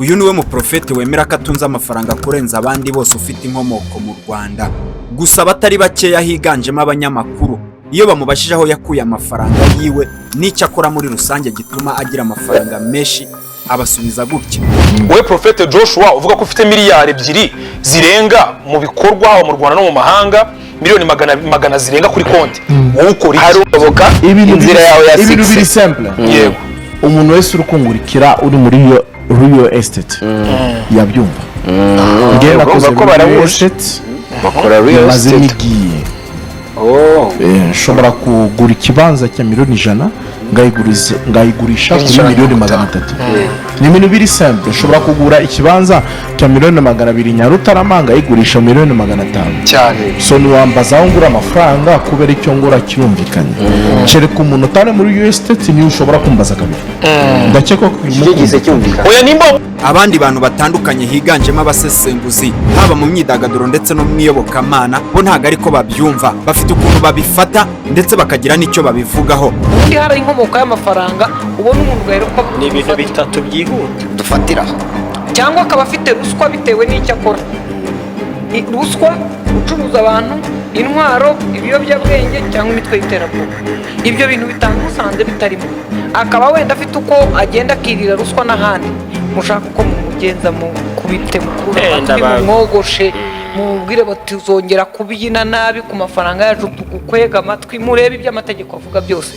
uyu niwe mu profete wemera ko atunze amafaranga kurenza abandi bose ufite inkomoko mu Rwanda. Gusa abatari bakeya higanjemo abanyamakuru iyo bamubashije aho yakuye amafaranga yiwe n'icyo akora muri rusange gituma agira amafaranga menshi abasubiza gutya. Wowe Prophet Joshua uvuga ko ufite miliyari 2 zirenga mu bikorwa mu Rwanda no mu mahanga, miliyoni magana zirenga kuri konti. Wowe ukora iki? Haruboka inzira yawe ya ibintu biri simple. Yego. Umuntu wese urukungurikira uri muri real estate yabyumva. Ngiye nakoze ko barawushe bakora real estate. Nshobora kugura ikibanza cya miliyoni 100 ngayigurisha kuri miliyoni 300. Ni ibintu biri simple. Nshobora kugura ikibanza cya miliyoni 200 Nyarutarama ngayigurisha miliyoni 500 cyane. So niwambaza aho ngura amafaranga kubera icyo ngura kirumvikanye. Cereka umuntu utari muri real estate ni ushobora kumbaza kabiri. Ndakeka ko kigize cyumvikana. Oya nimba abandi bantu batandukanye higanjemo abasesenguzi haba mu myidagaduro ndetse no mu iyobokamana bo ntago ariko babyumva, bafite ukuntu babifata ndetse bakagira n'icyo babivugaho. Ubundi hari inkomoko y'amafaranga ubona umuntu gaheruka ni ibintu bitatu byihuta dufatira cyangwa akaba afite ruswa bitewe n'icyo akora. Ni ruswa, gucuruza abantu, intwaro, ibiyobyabwenge cyangwa imitwe y'iterabwoba. Ibyo bintu bitangusanze bitarimo. Akaba wenda afite uko agenda akirira ruswa n'ahandi. Mushaka uko mumugenza mu kubite mukuru amatwi mwogoshe mubwire bati uzongera kubyina nabi ku mafaranga yacu tugukwega amatwi murebe iby'amategeko avuga byose.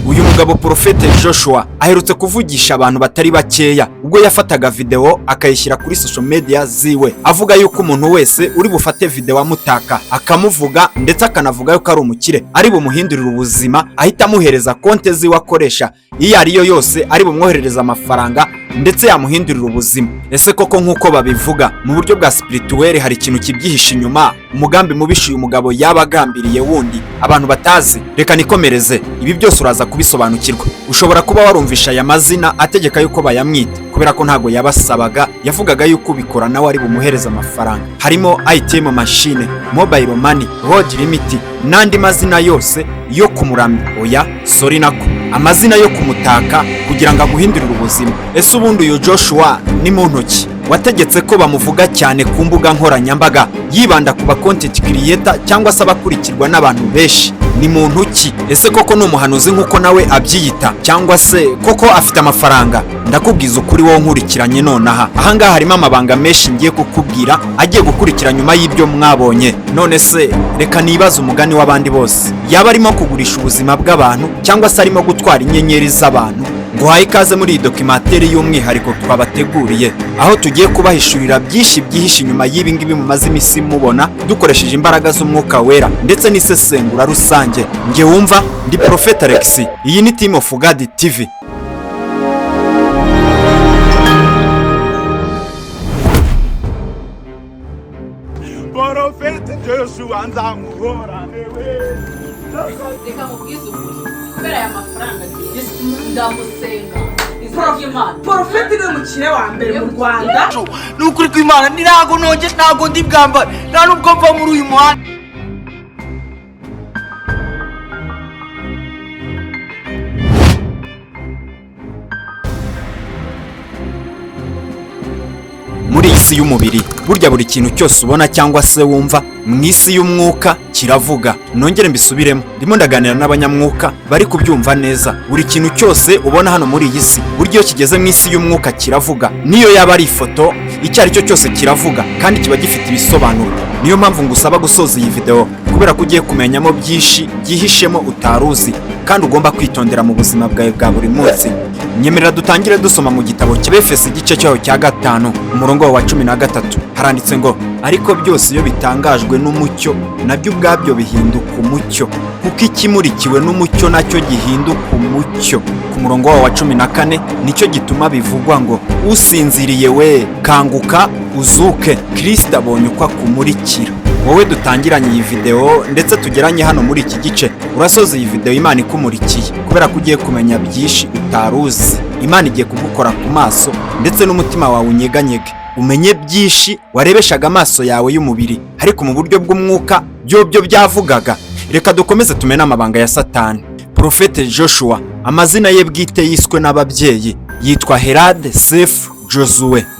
Uyu mugabo Prophet Joshua aherutse kuvugisha abantu batari bakeya ubwo yafataga video akayishyira kuri social media ziwe avuga yuko umuntu wese uri bufate video amutaka akamuvuga ndetse akanavuga yuko ari umukire ari bumuhindurira ubuzima ahita amuhereza konte ziwe akoresha iyo ariyo yose ari bumwoherereza amafaranga ndetse yamuhindurira ubuzima. Ese koko nkuko babivuga mu buryo bwa spirituel hari ikintu kibyihishe inyuma, umugambi mubishe uyu mugabo yabagambiriye wundi abantu batazi? Reka nikomereze, ibi byose uraza kubisobanukirwa. Ushobora kuba warumvisha aya mazina ategeka yuko bayamwita kubera ko ntago yabasabaga, yavugaga yuko ubikora nawe ari bumuhereza amafaranga. Harimo ATM machine, mobile money, road limit n'andi mazina yose yo kumuramya. Oya sorry nako amazina yo kumutaka kugira ngo aguhindurire ubuzima. Ese ubundi uyu Joshua ni muntu ki wategetse ko bamuvuga cyane ku mbuga nkoranyambaga yibanda ku ba content creator cyangwa se abakurikirwa n'abantu benshi? Ni muntu ki? Ese koko ni umuhanuzi nkuko nawe abyiyita cyangwa se koko afite amafaranga? Ndakubwiza ukuri wowe nkurikiranye nonaha. Ahangaha harimo amabanga menshi ngiye kukubwira agiye gukurikira nyuma y'ibyo mwabonye. None se reka nibaza umugani w'abandi bose, yaba arimo kugurisha ubuzima bw'abantu cyangwa se arimo gutwara inyenyeri z'abantu? Nguhaye ikaze muri iyi documentary y'umwihariko twabateguriye aho tugiye kubahishurira byinshi byihishe inyuma y'ibi ngibi mumaze imisi mubona dukoresheje imbaraga z'umwuka wera ndetse n'isesengura rusange. Nge wumva ndi Prophet Alex, iyi ni Team of God TV. Prophet Joshua nzamuhora newe reka mubwize ukuri kubera aya mafaranga ndamusenga Prophet ni umukire wa mbere mu Rwanda. ni ukuri kw'Imana ntago ndi bwambara nta nubwo mva muri uyu muhanda. Muri isi y'umubiri burya buri kintu cyose ubona cyangwa se wumva mu isi y'umwuka kiravuga. Nongere mbisubiremo, ndimo ndaganira n'abanyamwuka bari kubyumva neza. Buri kintu cyose ubona hano muri iyi si buryo kigeze mu isi y'umwuka kiravuga. Niyo yaba ari ifoto icyo ari cyo cyose kiravuga kandi kiba gifite ibisobanuro. Niyo mpamvu ngusaba gusoza iyi video kubera ko ugiye kumenyamo byinshi byihishemo utaruzi kandi ugomba kwitondera mu buzima bwawe bwa buri munsi. Nyemerera dutangire dusoma mu gitabo cy'Efeso igice cyaho cya 5 umurongo wa 13. Haranditse ngo ariko byose iyo bitangajwe n'umucyo nabyo ubwabyo bihinduka umucyo kuko ikimurikiwe n'umucyo nacyo gihinduka umucyo. Ku murongo wa 14 nicyo gituma bivugwa ngo usinziriye we kanguka uzuke, Kristo abonye uko akumurikira. Wowe dutangiranye iyi video ndetse tugeranye hano muri iki gice urasoza iyi video Imana ikumurikiye kubera ko ugiye kumenya byinshi utaruzi. Imana igiye kugukora ku maso ndetse n'umutima wawe unyeganyege umenye byinshi warebeshaga amaso yawe y'umubiri ariko mu buryo bw'umwuka byo byavugaga. Reka dukomeze tumena amabanga ya Satani. Prophet Joshua amazina ye bwite yiswe n'ababyeyi yitwa Herad Sef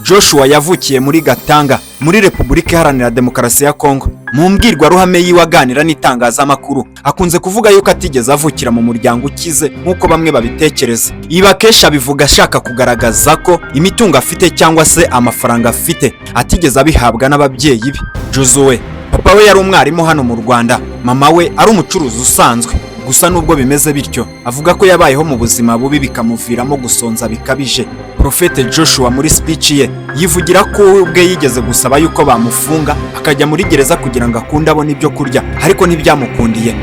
Joshua yavukiye muri Gutanga muri Repubulika Iharanira Demokarasi ya Kongo. Mu mbwirwaruhame yiwe aganira n'itangazamakuru akunze kuvuga yuko atigeze avukira mu muryango ukize nk'uko bamwe babitekereza. Ibi akenshi abivuga ashaka kugaragaza ko imitungo afite cyangwa se amafaranga afite atigeze abihabwa n'ababyeyi be. Joshua papa we yari umwarimu hano mu Rwanda, mama we ari umucuruzi usanzwe. Gusa nubwo bimeze bityo avuga ko yabayeho mu buzima bubi bikamuviramo gusonza bikabije. Prophet Joshua muri speech ye yivugira ko ubwe yigeze gusaba yuko bamufunga akajya muri gereza kugira ngo akunde abone ibyo kurya, ariko ntibyamukundiye.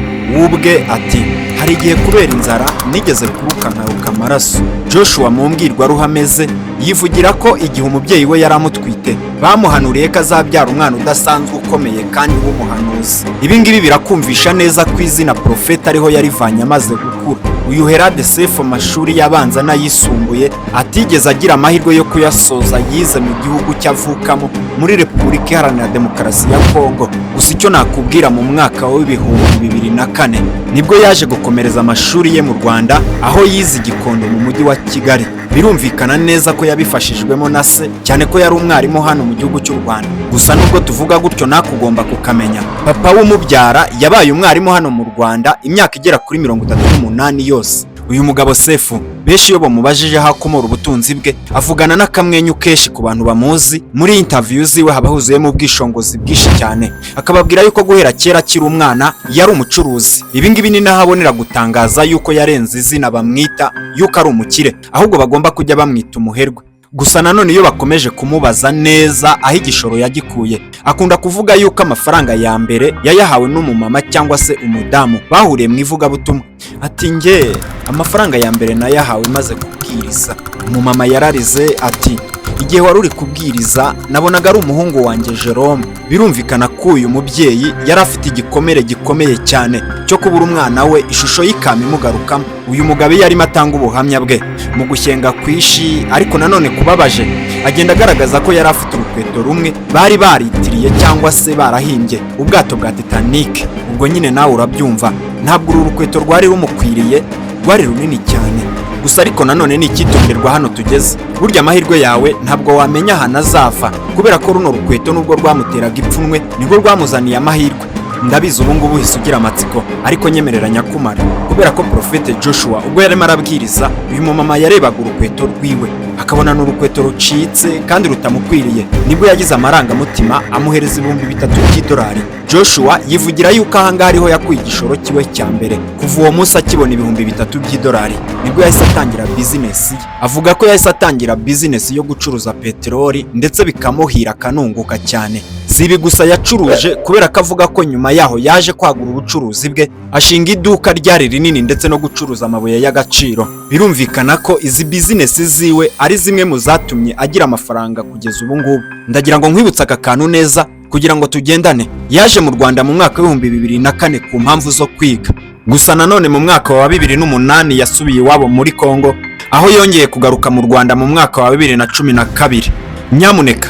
Ubwe ati hari igihe kubera inzara nigeze kuruka nkaruka amaraso. Joshua mu mbwirwaruhame ze yivugira ko igihe umubyeyi we yari amutwite bamuhanuriye ko azabyara umwana udasanzwe ukomeye kandi w'umuhanuzi. Ibi ngibi birakumvisha neza ko izina Prophet ariho yarivanye amaze gukura. Uyu Herade Sefu amashuri y'abanza n'ayisumbuye atigeze agira amahirwe yo kuyasoza, yize mu gihugu cyavukamo muri Repubulika Iharanira Demokarasi ya Kongo. Gusa icyo nakubwira, mu mwaka wa 2004 nibwo yaje gukomereza amashuri ye mu Rwanda, aho yize Gikondo mu mujyi wa Kigali. Birumvikana neza ko yabifashijwemo na se, cyane ko yari umwarimu hano mu gihugu cy'u Rwanda. Gusa nubwo tuvuga gutyo nakugomba kukamenya, papa w'umubyara yabaye umwarimu hano mu Rwanda imyaka igera kuri 38 yose. Uyu mugabo Sefu benshi iyo bamubajije aho akomora ubutunzi bwe avugana n'akamwenyu kenshi ku bantu bamuzi. Muri interview ziwe haba huzuyemo ubwishongozi bwinshi cyane, akababwira yuko guhera kera akiri umwana yari umucuruzi. Ibi ngibi ni naho abonera gutangaza yuko yarenze izina bamwita yuko ari umukire, ahubwo bagomba kujya bamwita umuherwe. Gusa nanone iyo bakomeje kumubaza neza aho igishoro yagikuye, akunda kuvuga yuko amafaranga ya mbere yayahawe n'umumama cyangwa se umudamu bahuriye mu ivugabutumwa. Ati nge amafaranga ya mbere nayahawe maze kubwiriza. Umumama yararize ati igihe wari uri kubwiriza nabonaga ari umuhungu wanjye Jerome. Birumvikana ko uyu mubyeyi yari afite igikomere gikomeye cyane cyo kubura umwana we, ishusho y'ikami imugarukamo. Uyu mugabo yarimo atanga ubuhamya bwe mu gushyenga kwishi, ariko nanone kubabaje agenda agaragaza ko yari afite urukweto rumwe bari baritiriye cyangwa se barahimbye ubwato bwa Titanic. Ubwo nyine nawe urabyumva, ntabwo uru rukweto rwari rumukwiriye, rwari runini cyane. Gusa ariko nanone ni icyitonderwa hano tugeze, burya amahirwe yawe ntabwo wamenya ahantu azava, kubera ko runo rukweto nubwo rwamuteraga ipfunwe nibwo rwamuzaniye amahirwe. Ndabizi ubu ngubu uhise ugira amatsiko, ariko nyemerera nyakumara, kubera ko Prophet Joshua ubwo yarimo arabwiriza, uyu mumama yarebaga urukweto rwiwe akabona n'urukweto rucitse kandi rutamukwiriye. Nibwo yagize amarangamutima amuhereza $3,000 by'idolari. Joshua yivugira yuko ahangaha ariho yakuye igishoro kiwe cya mbere. Kuva uwo munsi akibona $3,000 by'idolari nibwo yahise atangira business ye. Avuga ko yahise atangira business yo gucuruza peteroli ndetse bikamuhira akanunguka cyane. Zibi gusa yacuruje, kubera ko avuga ko nyuma yaho yaje kwagura ubucuruzi bwe, ashinga iduka ryari rinini ndetse no gucuruza amabuye y'agaciro. Birumvikana ko izi business ziwe ari zimwe mu zatumye agira amafaranga kugeza ubu ngubu. Ndagira ngo nkwibutse aka kantu neza kugira ngo tugendane. Yaje mu Rwanda mu mwaka wa 2004 ku mpamvu zo kwiga. Gusa nanone mu mwaka wa 2008 yasubiye iwabo muri Kongo, aho yongeye kugaruka mu Rwanda mu mwaka wa 2012. Nyamuneka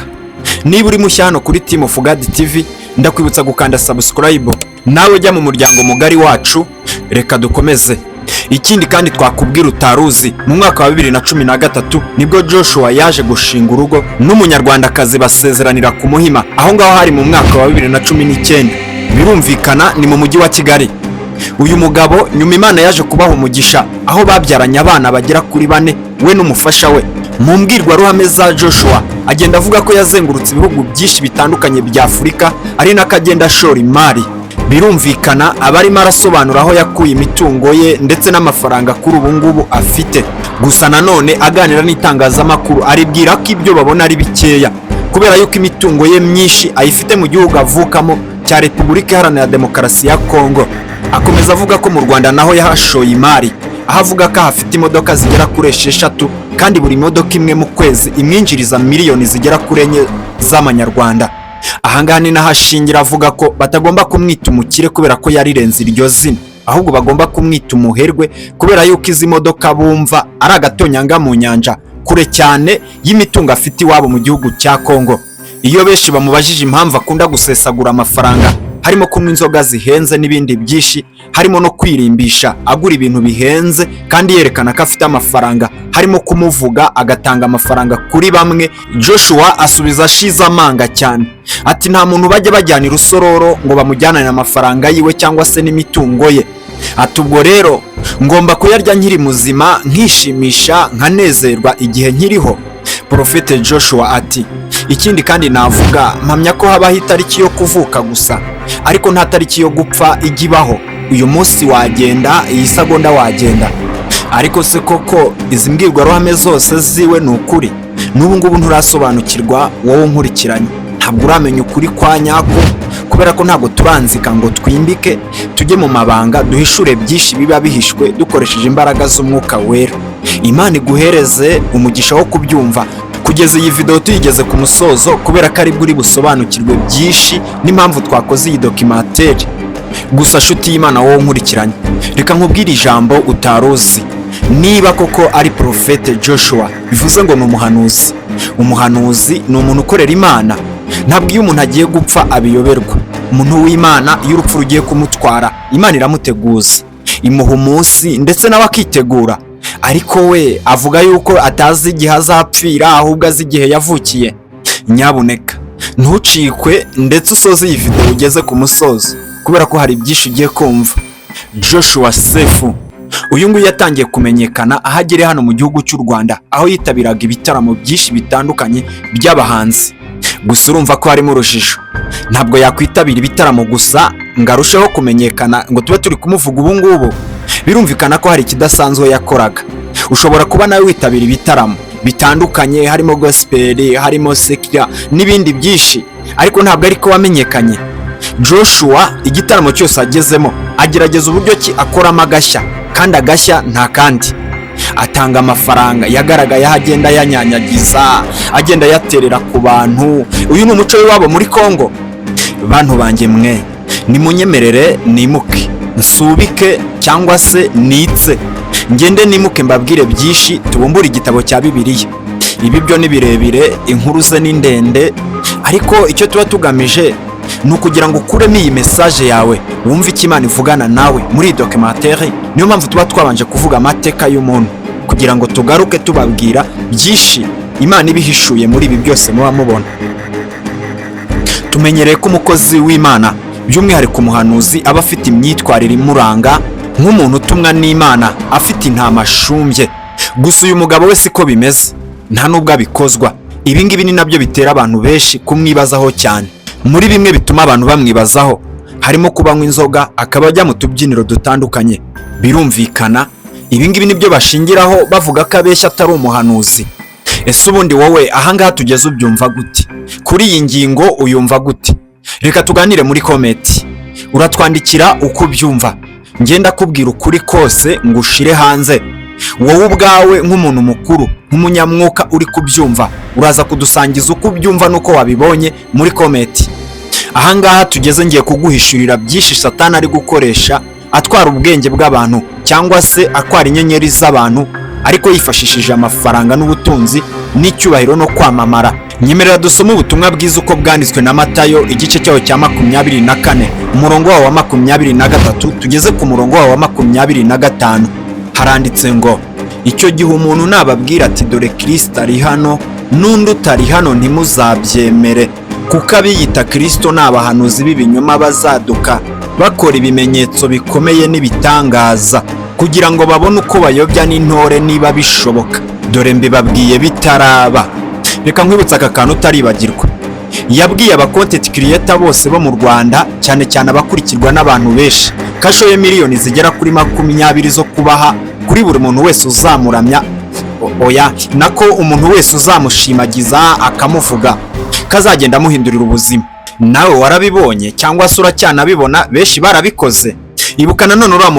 niba uri mushya hano kuri Team of God TV, ndakwibutsa gukanda subscribe, nawe ujya mu muryango mugari wacu. Reka dukomeze. Ikindi kandi twakubwira utaruzi, mu mwaka wa 2013 nibwo Joshua yaje gushinga urugo n'umunyarwandakazi basezeranira ku Muhima, aho ngaho hari mu mwaka wa 2019. Birumvikana ni mu mujyi wa Kigali. Uyu mugabo nyuma Imana yaje kubaha umugisha, aho babyaranye abana bagera kuri 4 we n'umufasha we. Mu mbwirwaruhame za Joshua agenda avuga ko yazengurutse ibihugu byinshi bitandukanye bya Afurika, ari nako agenda ashora imari. Birumvikana abarimo arasobanura aho yakuye imitungo ye ndetse n'amafaranga kuri ubu ngubu afite. Gusa nanone aganira n'itangazamakuru aribwira ko ibyo babona ari bikeya, kubera yuko imitungo ye myinshi ayifite mu gihugu avukamo cya Repubulika Iharanira Demokarasi ya Kongo. Akomeza avuga ko mu Rwanda naho yahashoye imari, aho avuga ko afite imodoka zigera kuri 6 kandi buri modoka imwe mu kwezi imwinjiriza miliyoni zigera kuri 4 z'amanyarwanda. Ahangaha ni naho ashingira avuga ko batagomba kumwita umukire kubera ko yarirenze iryo zina, ahubwo bagomba kumwita umuherwe kubera yuko izi modoka bumva ari agatonyanga mu nyanja kure cyane y'imitungo afite iwabo mu gihugu cya Kongo. Iyo benshi bamubajije impamvu akunda gusesagura amafaranga, harimo kunywa inzoga zihenze n'ibindi byinshi, harimo no kwirimbisha agura ibintu bihenze kandi yerekana ko afite amafaranga, harimo kumuvuga agatanga amafaranga kuri bamwe. Joshua asubiza ashize amanga cyane ati nta muntu bajya bajyana irusororo ngo bamujyanane amafaranga yiwe cyangwa se n'imitungo ye. Ati ubwo rero ngomba kuyarya nkiri muzima, nkishimisha, nkanezerwa igihe nkiriho. Prophet Joshua ati ikindi kandi navuga, mpamya ko habaho itariki yo kuvuka gusa, ariko nta tariki yo gupfa ijya ibaho. Uyu munsi wagenda, iyi segonda wagenda, ariko se koko izi mbwirwaruhame zose ziwe ni ukuri? N'ubu ngubu nturasobanukirwa, wowe unkurikiranye ntabwo uramenya ukuri kwa nyako, kubera ko ntabwo turanzika ngo twimbike tujye mu mabanga duhishure byinshi biba bihishwe dukoresheje imbaraga z'umwuka wera. Imana iguhereze umugisha wo kubyumva. Kugeza iyi video tuyigeze ku musozo, kubera ko aribwo uri busobanukirwe byinshi n'impamvu twakoze iyi documentaire. Gusa nshuti y'Imana wowe unkurikiranye, reka nkubwire ijambo utaruzi. Niba koko ari Prophet Joshua, bivuze ngo ni umuhanuzi. Umuhanuzi ni umuntu ukorera Imana. Ntabwo iyo umuntu agiye gupfa abiyoberwa. Umuntu w'Imana iyo urupfu rugiye kumutwara, Imana iramuteguza, imuha umunsi ndetse nawe akitegura. Ariko we avuga yuko atazi igihe azapfira, ahubwo azi igihe yavukiye. Nyabuneka ntucikwe ndetse usoze iyi video ugeze ku musozo, kubera ko hari byinshi ugiye kumva. Joshua Sefu uyu nguyu yatangiye kumenyekana ahagere hano mu gihugu cy'u Rwanda, aho yitabiraga ibitaramo byinshi bitandukanye by'abahanzi. Gusa urumva ko harimo urujijo, ntabwo yakwitabira ibitaramo gusa ngo arusheho kumenyekana ngo tube turi kumuvuga ubu ngubu. Birumvikana ko hari ikidasanzwe yakoraga. Ushobora kuba nawe witabira ibitaramo bitandukanye, harimo gospel, harimo secular n'ibindi byinshi, ariko ntabwo ariko wamenyekanye. Joshua igitaramo cyose agezemo agerageza uburyo ki akoramo agashya, kandi agashya nta kandi atanga amafaranga. Yagaragaye aho agenda yanyanyagiza, agenda yaterera ku bantu. Uyu ni umuco w'iwabo muri Kongo. Bantu banjye mwe nimunyemerere nimuke, nsubike cyangwa se nitse, ngende nimuke mbabwire byinshi, tubumbure igitabo cya Bibiliya. Ibi byo ni birebire, inkuru ze ni ndende, ariko icyo tuba tugamije ni ukugira ngo ukuremo iyi message yawe, wumve icyo Imana ivugana nawe muri iyi documentaire. Niyo mpamvu tuba twabanje kuvuga amateka y'umuntu, kugira ngo tugaruke tubabwira byinshi Imana ibihishuye muri ibi byose muba mubona. Tumenyereye ko umukozi w'Imana, by'umwihariko umuhanuzi, aba afite imyitwarire imuranga nk'umuntu utumwa n'Imana, afite intama ashumbye. Gusa uyu mugabo we siko bimeze, nta nubwo abikozwa. Ibi ngibi ni nabyo bitera abantu benshi kumwibazaho cyane. Muri bimwe bituma abantu bamwibazaho harimo kubanywa inzoga, akaba ajya mu tubyiniro dutandukanye. Birumvikana ibi ngibi nibyo bashingiraho bavuga ko abeshya atari umuhanuzi. Ese ubundi wowe ahangaha tugeze ubyumva gute? Kuri iyi ngingo uyumva gute? Reka tuganire muri comment. Uratwandikira uko ubyumva, ngenda kubwira ukuri kose ngo ushire hanze. Wowe ubwawe nk'umuntu mukuru, nk'umunyamwuka uri kubyumva, uraza kudusangiza uko ubyumva nuko wabibonye muri comment. Ahangaha tugeze ngiye kuguhishurira byinshi Satani ari gukoresha atwara ubwenge bw'abantu, cyangwa se atwara inyenyeri z'abantu, ariko yifashishije amafaranga n'ubutunzi n'icyubahiro no kwamamara. Nyemerera dusome ubutumwa bwiza uko bwanditswe na Matayo, igice cyaho cya 24, umurongo wa 23 tugeze ku murongo wa 25. Haranditse ngo icyo gihe umuntu nababwira ati dore Kristo ari hano, n'undi utari hano ntimuzabyemere, kuko abiyita Kristo n'abahanuzi b'ibinyoma bazaduka bakora ibimenyetso bikomeye n'ibitangaza, kugira ngo babone uko bayobya n'intore niba bishoboka. Dore mbibabwiye bitaraba. Reka nkwibutsa aka kantu utaribagirwa. Yabwiye aba content creator bose bo mu Rwanda, cyane cyane abakurikirwa n'abantu benshi, kashoye miliyoni zigera kuri 20 zo kubaha kuri buri muntu wese uzamuramya, oya nako umuntu wese uzamushimagiza akamuvuga, kazagenda amuhindurira ubuzima. Nawe warabibonye cyangwa se uracyanabibona, benshi barabikoze. Ibuka nanone uriya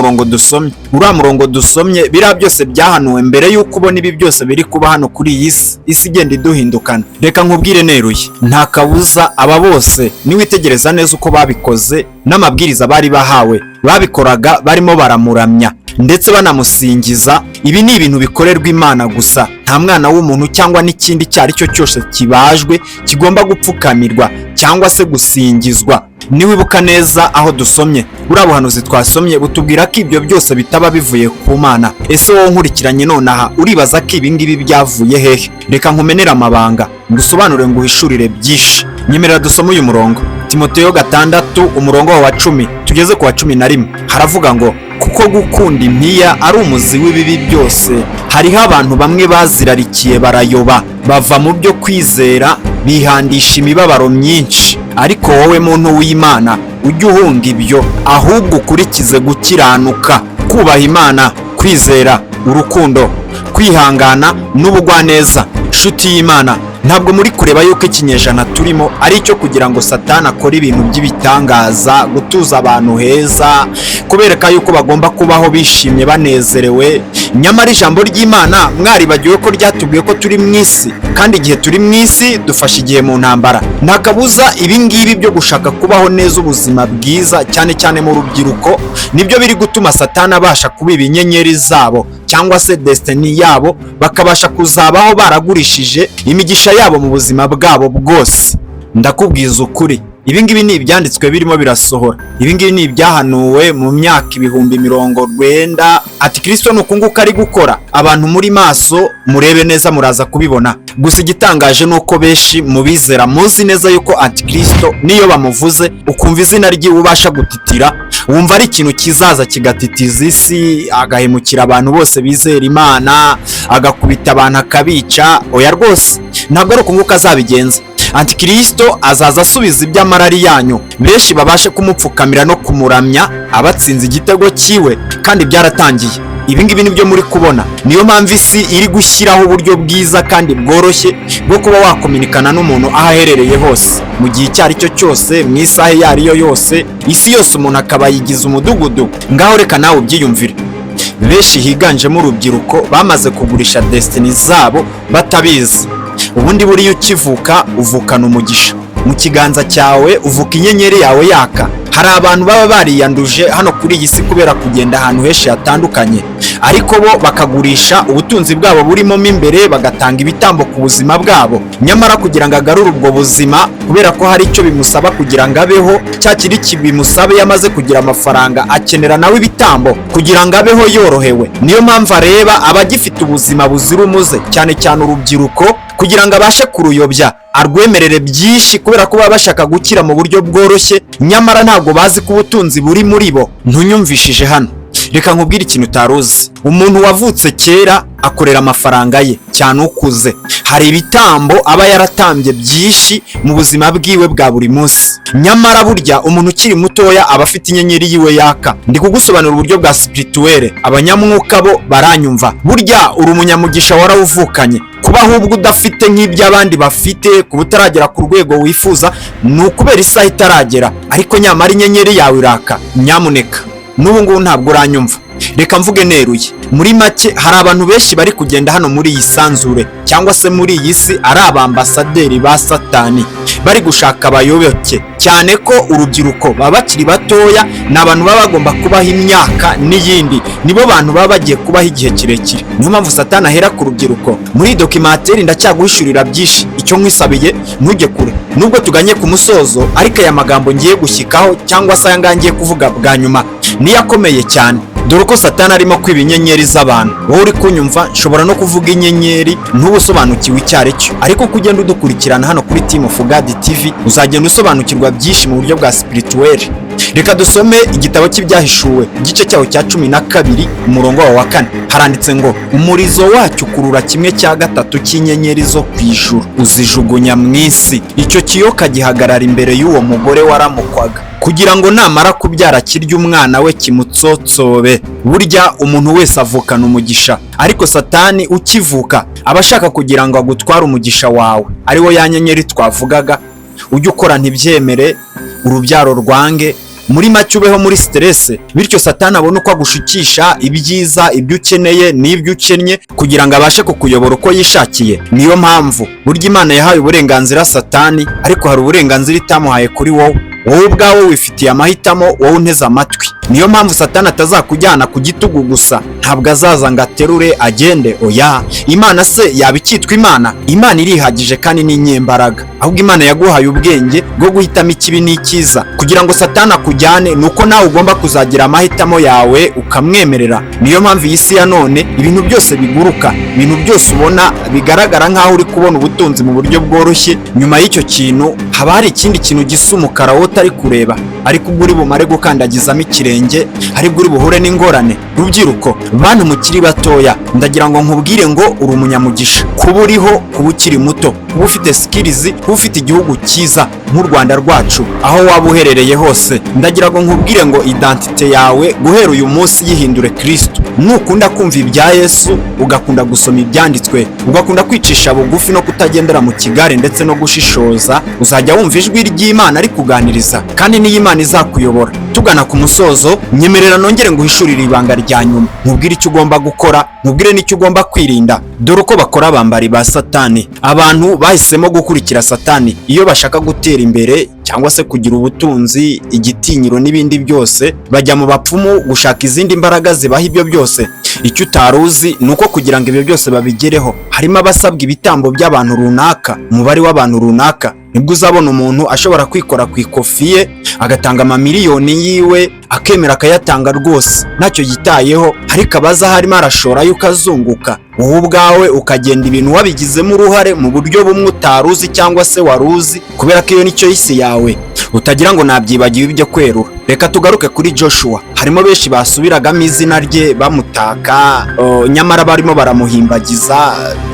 murongo dusomye biriya byose byahanuwe mbere y'uko ubona ibi byose biri kuba hano kuri iyi isi igenda iduhindukana. Reka nkubwire neruye, nta kabuza aba bose niwitegereza neza uko babikoze n'amabwiriza bari bahawe, babikoraga barimo baramuramya ndetse banamusingiza. Ibi ni ibintu bikorerwa Imana gusa, nta mwana w'umuntu cyangwa n'ikindi cyari cyo cyose kibajwe kigomba gupfukamirwa cyangwa se gusingizwa. Niwibuka neza aho dusomye buriya buhanuzi twasomye butubwira ko ibyo byose bitaba bivuye ku Mana. Ese wowe nkurikiranye nonaha uribaza ko ibi ngibi byavuye hehe? Reka nkumenere amabanga ngusobanure nguhishurire byinshi. Nyemerera dusome uyu murongo, Timoteyo 6 umurongo wa 10 tugeze ku wa 11. Haravuga ngo kuko gukunda impiya ari umuzi w'ibibi byose. Hariho abantu bamwe bazirarikiye barayoba, bava mu byo kwizera, bihandisha imibabaro myinshi. Ariko wowe muntu w'Imana ujye uhunga ibyo, ahubwo ukurikize gukiranuka, kubaha Imana, kwizera, urukundo, kwihangana n'ubugwaneza. Nshuti y'Imana, ntabwo muri kureba yuko ikinyejana turimo ari icyo kugira ngo Satani akore ibintu by'ibitangaza, gutuza abantu heza, kubereka yuko bagomba kubaho bishimye banezerewe? Nyamara ijambo ry'Imana mwaribagiwe ko ryatubwiye ko turi mu isi, kandi igihe turi mu isi dufashe igihe mu ntambara. Nta kabuza ibi ngibi byo gushaka kubaho neza ubuzima bwiza, cyane cyane mu rubyiruko, nibyo biri gutuma Satani abasha kubiba inyenyeri zabo cyangwa se destiny yabo, bakabasha kuzabaho baragurishije imigisha yabo mu buzima bwabo bwose. Ndakubwiza ukuri, ibi ngibi ni ibyanditswe birimo birasohora. Ibi ngibi ni ibyahanuwe mu myaka 90. Ati Kristo nukunguka ari gukora. Abantu muri maso murebe neza muraza kubibona. Gusa igitangaje nuko benshi mubizera muzi neza yuko Antikristo niyo bamuvuze ukumva izina ryiwe ubasha gutitira, wumva ari ikintu kizaza kigatitiza isi, agahemukira abantu bose bizera Imana, agakubita abantu akabica. Oya rwose, ntabwo ari ukunguka azabigenza. Antikristo azaza asubiza iby'amarari yanyu, benshi babashe kumupfukamira no kumuramya, abatsinze igitego cyiwe, kandi byaratangiye. Ibi ngibi nibyo muri kubona. Niyo mpamvu isi iri gushyiraho uburyo bwiza kandi bworoshye bwo kuba wakominikana n'umuntu aho aherereye hose, mu gihe icyo ari cyo cyose, mu isaha iyo ari yo yose, isi yose umuntu akaba yigize umudugudu. Ngaho reka nawe ubyiyumvire. Benshi higanjemo urubyiruko bamaze kugurisha destiny zabo batabizi. Ubundi buriya ukivuka uvukana umugisha, mu kiganza cyawe uvuka inyenyeri yawe yaka. Hari abantu baba bariyanduje hano kuri iyi si kubera kugenda ahantu henshi hatandukanye, ariko bo bakagurisha ubutunzi bwabo burimo imbere, bagatanga ibitambo ku buzima bwabo. Nyamara kugira ngo agarure ubwo buzima, kubera ko hari icyo bimusaba kugira ngo abeho, cya kiri kibimusabe yamaze kugira amafaranga, akenera nawe ibitambo kugira ngo abeho yorohewe. Niyo mpamvu areba abagifite ubuzima buzira umuze, cyane cyane urubyiruko, kugira ngo abashe kuruyobya, arwemerere byinshi kubera ko baba bashaka gukira mu buryo bworoshye, nyamara ntabwo bazi ko ubutunzi buri muri bo. Ntunyumvishije hano. Reka nkubwire ikintu utaruzi. Umuntu wavutse kera akorera amafaranga ye cyane ukuze. Hari ibitambo aba yaratambye byinshi mu buzima bwiwe bwa buri munsi. Nyamara burya umuntu ukiri mutoya aba afite inyenyeri yiwe yaka. Ndi kugusobanura uburyo bwa spirituel. Abanyamwuka bo baranyumva. Burya uri umunyamugisha warawuvukanye. Kuba ahubwo udafite nk'iby'abandi bafite, kuba utaragera ku rwego wifuza, ni ukubera isaha itaragera. Ariko nyamara inyenyeri yawe iraka. Nyamuneka, n'ubu ngubu ntabwo uranyumva. Reka mvuge neruye. Muri make hari abantu benshi bari kugenda hano muri iyi sanzure cyangwa se muri iyi si ari abambasaderi ba Satani, bari gushaka abayoboke, cyane ko urubyiruko baba bakiri batoya. Ni abantu baba bagomba kubaho imyaka n'iyindi, nibo bantu baba bagiye kubaho igihe kirekire. Niyo mpamvu Satani ahera ku rubyiruko. Muri documentary ndacyaguhishurira byinshi, icyo nkwisabiye ntujye kure. Nubwo tuganye ku musozo, ariko aya magambo ngiye gushyikaho cyangwa se aya ngiye kuvuga bwa nyuma niyo akomeye cyane. Dore uko Satani arimo kwiba inyenyeri z'abantu. Wowe uri kunyumva, nshobora no kuvuga inyenyeri ntubusobanukiwe icyo ari cyo, ariko uko ugenda udukurikirana hano kuri Team of God TV uzagenda usobanukirwa byinshi mu buryo bwa spirituel. Reka dusome igitabo cy'ibyahishuwe, igice cyaho cya 12 umurongo wa 4. Haranditse ngo umurizo wacyo ukurura 1/3 cy'inyenyeri zo ku ijuru, uzijugunya mu isi. Icyo kiyoka gihagarara imbere y'uwo mugore waramukwaga, kugira ngo namara kubyara kirya umwana we kimutsotsobe. Burya umuntu wese avukana umugisha, ariko Satani ukivuka aba ashaka kugira ngo agutware umugisha wawe, ariwo ya nyenyeri twavugaga. Ujye ukora ntibyemere, urubyaro rwange, muri make ubeho muri stress, bityo Satani abone uko agushukisha ibyiza, ibyo ukeneye n'ibyo ukennye, kugira ngo abashe kukuyobora uko yishakiye. Niyo mpamvu burya Imana yahaye uburenganzira Satani, ariko hari uburenganzira itamuhaye kuri wowe. wowe ubwawe wifitiye amahitamo, wowe unteze amatwi. Niyo mpamvu Satani atazakujyana ku gitugu gusa, ntabwo azaza ngo aterure agende, oya. Imana se yaba ikitwa Imana? Imana irihagije kandi ni inyembaraga, ahubwo Imana yaguhaye ubwenge bwo guhitamo ikibi n'icyiza. Kugira ngo Satani akujyane nuko nawe ugomba kuzagira amahitamo yawe ukamwemerera. Niyo mpamvu iyi si ya none ibintu byose biguruka, ibintu byose ubona bigaragara nk'aho uri kubona ubutunzi mu buryo bworoshye, nyuma y'icyo kintu haba hari ikindi kintu gisa umukara wowe utari kureba, ariko ubwo uri bumare gukandagizamo ikirenge aribwo uri buhure n'ingorane. Rubyiruko, bantu mukiri batoya, ndagira ngo nkubwire ngo uri umunyamugisha kuba uriho, kuba ukiri muto, kuba ufite skills, kuba ufite igihugu cyiza nk'u Rwanda rwacu, aho waba uherereye hose. Ndagira ngo nkubwire ngo identite yawe guhera uyu munsi yihindure Kristo. Nukunda kumva ibya Yesu, ugakunda gusoma ibyanditswe, ugakunda kwicisha bugufi no kutagendera mu kigare ndetse no gushishoza, uzajya wumva ijwi ry'Imana ari kuganiriza, kandi niyo Imana izakuyobora. Tugana ku musozo, nyemerera nongere nguhishurire ibanga rya nyuma, nkubwire icyo ugomba gukora, nkubwire n'icyo ugomba kwirinda. Dore uko bakora abambari ba Satani. Abantu bahisemo gukurikira Satani iyo bashaka gutera imbere cyangwa se kugira ubutunzi, igitinyiro n'ibindi byose, bajya mu bapfumu gushaka izindi mbaraga zibaha ibyo byose. Icyo utaruzi ni uko kugira ngo ibyo byose babigereho, harimo abasabwa ibitambo by'abantu runaka, umubare w'abantu runaka. Nibwo uzabona umuntu ashobora kwikora ku ikofi ye agatanga amamiliyoni yiwe, akemera akayatanga rwose ntacyo yitayeho, ariko abaza harimo arashora yuko azunguka, wowe ubwawe ukagenda ibintu wabigizemo uruhare mu buryo bumwe utaruzi cyangwa se waruzi, kubera ko iyo nicyo isi yawe. Utagira ngo nabyibagiwe ibyo kwerura. Reka tugaruke kuri Joshua. Harimo benshi basubiragamo izina rye bamutaka, nyamara barimo baramuhimbagiza.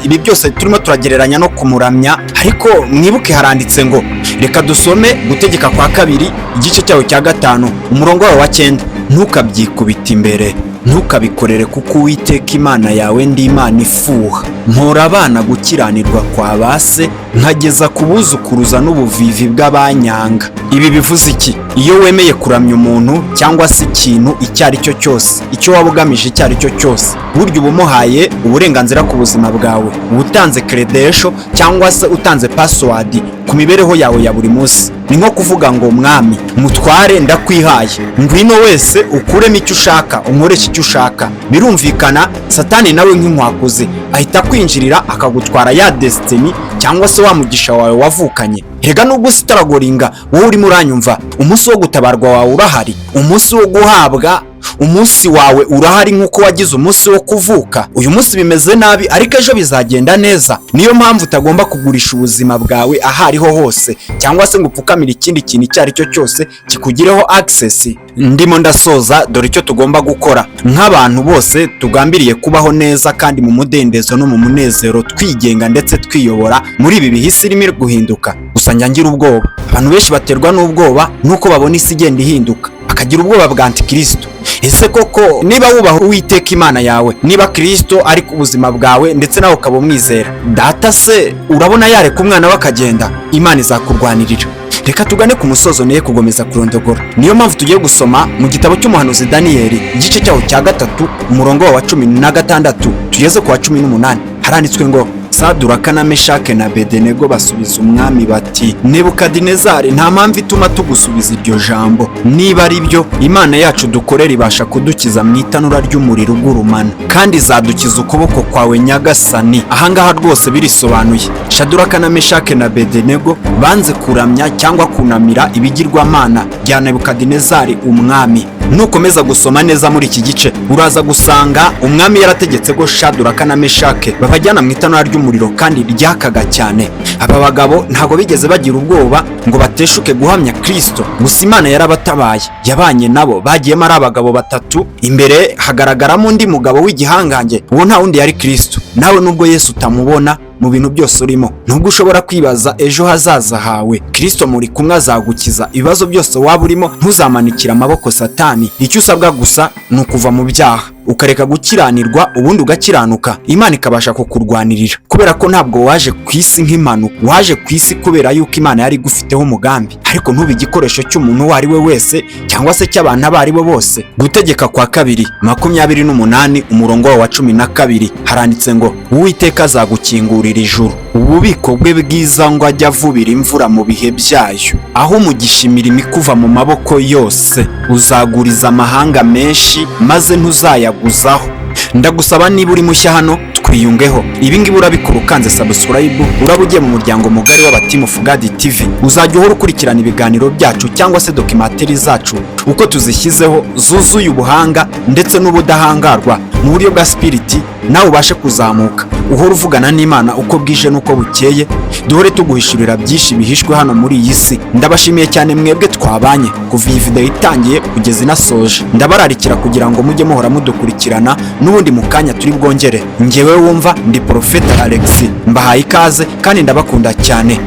Ibi byose turimo turagereranya no kumuramya, ariko mwibuke haranditse ngo, reka dusome Gutegeka kwa 2 igice cyawo cya 5 umurongo wa 9. Ntukabyikubita imbere, ntukabikorere kuko Uwiteka Imana yawe ndi Imana ifuha. Mpora abana gukiranirwa kwa base, nkageza kubuzukuruza n'ubuvivi bw'abanyanga. Ibi bivuze iki? Iyo wemeye kuramya umuntu cyangwa se ikintu icyo ari cyo cyose, icyo waba ugamije icyo ari cyo cyose, burya uba umuhaye uburenganzira ku buzima bwawe, utanze credential cyangwa se utanze password ku mibereho yawe ya buri munsi. Ni nko kuvuga ngo mwami, mutware ndakwihaye, ngwino wese ukuremo icyo ushaka, unkoreshe icyo ushaka. Birumvikana Satani nawe nk'inkwakuzi ahita kwinjirira akagutwara ya destiny cyangwa se wa mugisha wawe wavukanye. Hega nubwo sitaragoringa, wowe urimo uranyumva, umunsi wo gutabarwa wawe urahari, umunsi wo guhabwa, umunsi wawe urahari nk'uko wagize umunsi wo kuvuka. Uyu munsi bimeze nabi, ariko ejo bizagenda neza. Niyo mpamvu utagomba kugurisha ubuzima bwawe ahariho hose, cyangwa se ngo upfukamire ikindi kintu icyo ari cyo cyose kikugireho access. Ndimo ndasoza, dore icyo tugomba gukora nk'abantu bose tugambiriye kubaho neza kandi mu mudendezo no mu munezero, twigenga ndetse twiyobora muri ibi bihisi irimo guhinduka. Gusa ngira ubwoba, abantu benshi baterwa n'ubwoba nuko babona isi igenda ihinduka, akagira ubwoba bwa Antikristo. Ese koko niba wubaha Uwiteka Imana yawe, niba Kristo ari ku buzima bwawe ndetse nawe ukaba umwizera, data se urabona yareka umwana we akagenda? Imana izakurwanirira. Reka tugane ku musozo neye kugomeza kurondogora. Niyo mpamvu tugiye gusoma mu gitabo cy'umuhanuzi Daniyeli igice cyawo cya 3 umurongo wa 16 tugeze ku wa 18. Haranditswe ngo, Saduraka na Meshake na Abedenego basubiza umwami bati, Nebukadinezari, nta mpamvu ituma tugusubiza iryo jambo. Niba ari byo, Imana yacu dukorera ibasha kudukiza mu itanura ry'umuriro ugurumana, kandi izadukiza ukuboko kwawe nyagasani. Ahangaha rwose birisobanuye. Shaduraka na Meshake na Abedenego banze kuramya cyangwa kunamira ibigirwamana bya Nebukadinezari umwami. Nukomeza gusoma neza muri iki gice, uraza gusanga umwami yarategetse ko Shaduraka na Meshake babajyana mu itanura ry'umuriro kandi ryakaga cyane. Aba bagabo ntago bigeze bagira ubwoba ngo bateshuke guhamya Kristo. Gusa Imana yarabatabaye, yabanye nabo, bagiyemo ari abagabo 3. Imbere hagaragaramo undi mugabo w'igihangange, uwo nta wundi yari Kristo. Nawe nubwo Yesu utamubona mu bintu byose urimo, nubwo ushobora kwibaza ejo hazaza hawe, Kristo muri kumwe azagukiza ibibazo byose waba urimo. Ntuzamanikira amaboko Satani. Icyo usabwa gusa ni ukuva mu byaha. ukareka gukiranirwa ubundi ugakiranuka, Imana ikabasha kukurwanirira, kubera ko ntabwo waje ku isi nk'impanuka, waje ku isi kubera yuko Imana yari igufiteho umugambi, ariko ntube igikoresho cy'umuntu uwo ari we wese cyangwa se cy'abantu abo ari bo bose. Gutegeka kwa 2:28 umurongo wa 12 haranditse ngo Uwiteka azagukingurira ijuru, ububiko bwe bwiza ngo ajya avubira imvura mu bihe byayo, aho umugisha imirimo ikuva mu maboko yose, uzaguriza amahanga menshi maze ntuzayaguzaho. Ndagusaba niba uri mushya hano twiyungeho, ibi ngibi urabikora ukanze subscribe, uraba ugiye mu muryango mugari w'abatimu Fugadi TV, uzajya uhora ukurikirana ibiganiro byacu cyangwa se documentary zacu uko tuzishyizeho, zuzuye ubuhanga ndetse n'ubudahangarwa mu buryo bwa spirit, nawe ubashe kuzamuka uhora uvugana n'Imana uko bwije n'uko bukeye, duhore tuguhishurira byinshi bihishwe hano muri iyi si. Ndabashimiye cyane mwebwe twabanye kuva iyi video itangiye kugeza inasoje, ndabararikira kugira ngo mujye muhora mudukurikirana n'ubundi mu kanya turi bwongere. Njyewe wumva ndi Prophet Alex, mbahaye ikaze kandi ndabakunda cyane.